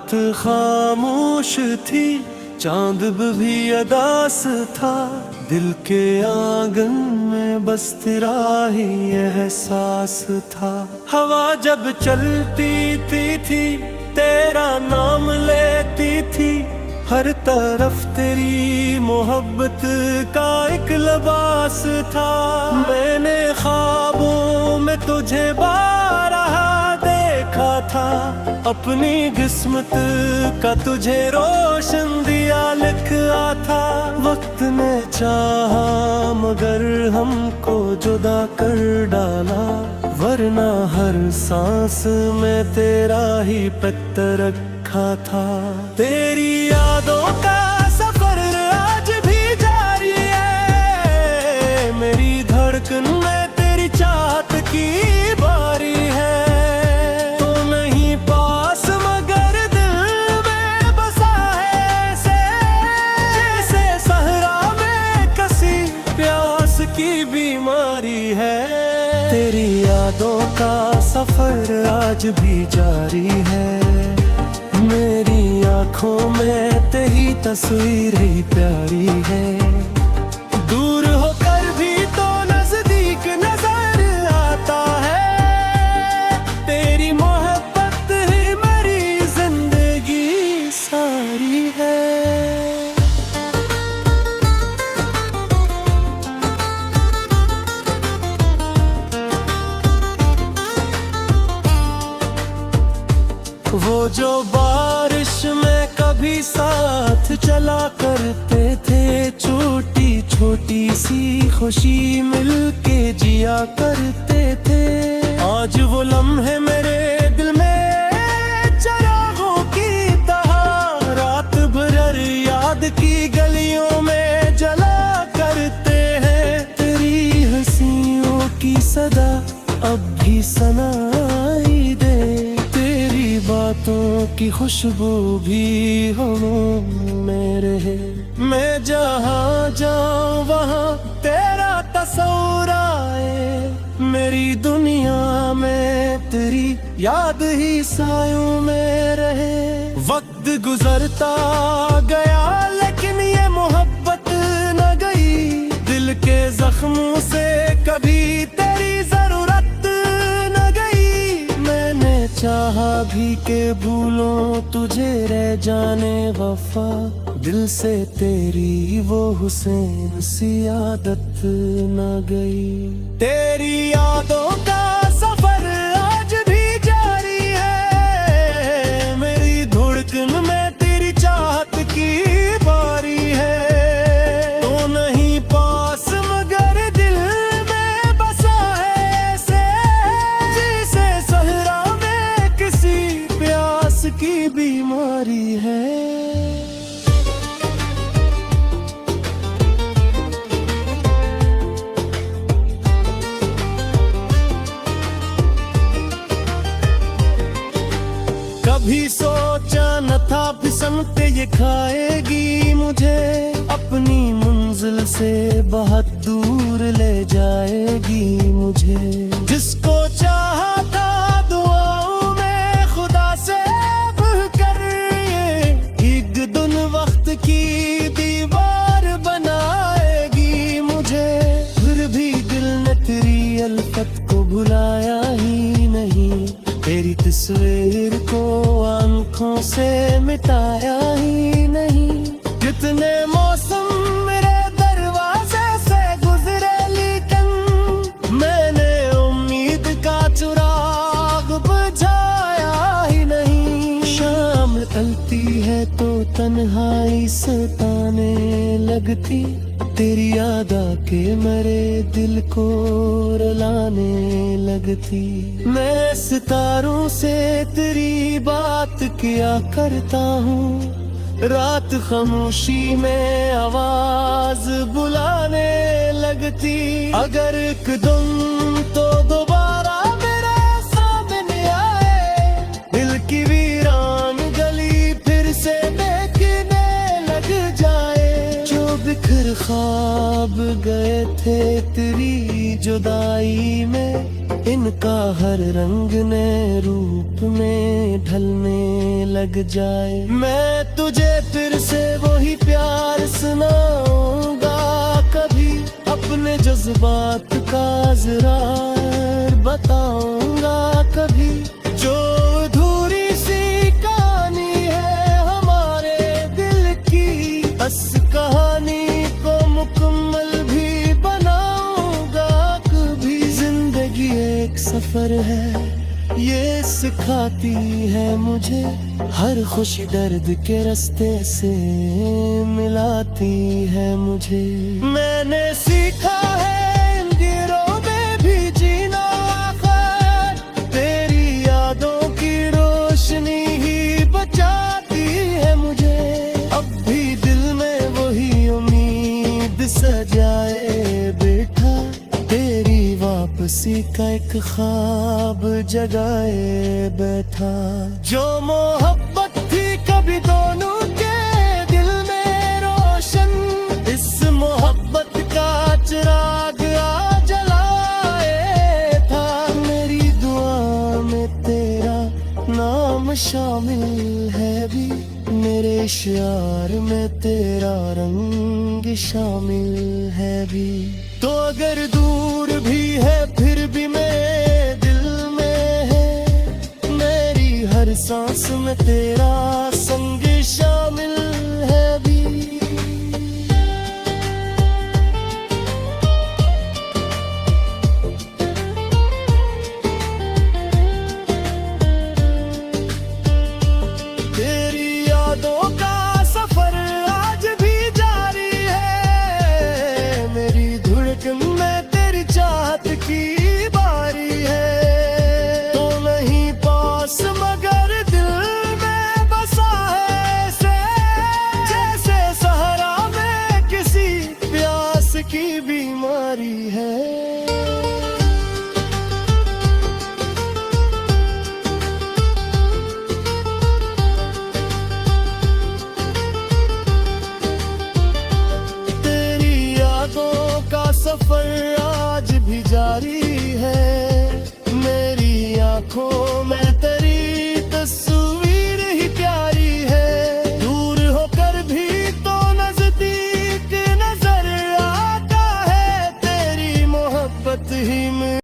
रात खामोश थी, चांद भी अदास था। दिल के आंगन में बस तेरा ही एहसास था। हवा जब चलती थी तेरा नाम लेती थी। हर तरफ तेरी मोहब्बत का एक लिबास था। मैंने ख्वाबों में तुझे बारहा देखा था। अपनी किस्मत का तुझे रोशन दिया लिखा था। वक्त ने चाहा मगर हमको जुदा कर डाला, वरना हर सांस में तेरा ही पत्थर रखा था। तेरी यादों का सफर आज भी जारी है। मेरी धड़कन में तेरी चाहत की बारी है। तो नहीं पास मगर दिल में बसा है ऐसे, जैसे सहरा में कसी प्यास की बीमारी है। तेरी यादों का सफर आज भी जारी है। मेरी आँखों में तेरी तस्वीर ही प्यारी है। दूर होकर भी तो नजदीक नजर आता है। तेरी मोहब्बत ही मेरी जिंदगी सारी है। वो जो बारिश में कभी साथ चला करते थे, छोटी छोटी सी खुशी मिलके जिया करते थे। आज वो लम्हे मेरे दिल में चिरागों की तरह रात भर याद की गलियों में जला करते हैं। तेरी हंसियों की सदा अब भी सुनाई दे, बातों की खुशबू भी होठों में रहे। मैं जहाँ जाऊँ वहाँ तेरा तस्वीर आए। मेरी दुनिया में तेरी याद ही सायों में रहे। वक्त गुजरता गया लेकिन ये मोहब्बत न गई। दिल के जख्मों से कभी तेरी जरूरत न गई। मैंने चाहा भी के भूलों तुझे रह जाने वफा। दिल से तेरी वो हुसैन सी आदत न गई। तेरी यादों का सफर आज भी जारी है। मेरी धड़कन में तेरी चाहत की बारी है। तो नहीं पास मगर दिल में बसा है ऐसे, जैसे सहरा में किसी प्यास की बीमारी है। कभी सोचा न था फिसलते ये खाएगी मुझे। अपनी मंजिल से बहुत दूर ले जाएगी मुझे। जिसको चाहा था दुआओं में खुदा से बढ़कर, ये एक दिन वक्त की दीवार बनाएगी मुझे। फिर भी दिल ने तेरी अल्फत को भुलाया ही नहीं। तेरी तस्वीर को आंखों से मिटाया ही नहीं। कितने मौसम मेरे दरवाजे से गुजरे लेकिन मैंने उम्मीद का चिराग बुझाया ही नहीं। शाम ढलती है तो तन्हाई सताने लगती। तेरी याद आके मेरे दिल को रुलाने लगती। मैं सितारों से तेरी बात किया करता हूँ। रात खामोशी में आवाज बुलाने लगती। अगर एक दिन तो दोबारा मेरे सामने आए, दिल की वीरान गली फिर से देखने लग जाए। जो बिखर ख्वाब गए थे तेरी जुदाई में, इनका हर रंग ने रूप में ढलने लग जाए। मैं तुझे फिर से वही प्यार सुनाऊंगा कभी, अपने जज्बात का इज़रार बताऊंगा कभी। जो अधूरी सी कहानी है हमारे दिल की, बस कहानी को मुकम्मल भी बनाऊंगा कभी। जिंदगी एक सफर है, ये सिखाती है मुझे, हर खुशी दर्द के रास्ते से मिलाती है मुझे। मैंने सीखा है इन गिरों में भी जीना आखिर, तेरी यादों की रोशनी ही बचाती है मुझे। अब भी दिल में वही उम्मीद सजाए बैठा, तेरी वापसी का एक ख्वाब जगाए बैठा। जो मोहब्बत थी कभी दोनों के दिल में रोशन, इस मोहब्बत का चिराग आ जलाए था। मेरी दुआ में तेरा नाम शामिल है भी, मेरे इशार में तेरा रंग शामिल है भी। तो अगर दूर भी है फिर भी मेरे दिल में है, मेरी हर सांस में तेरा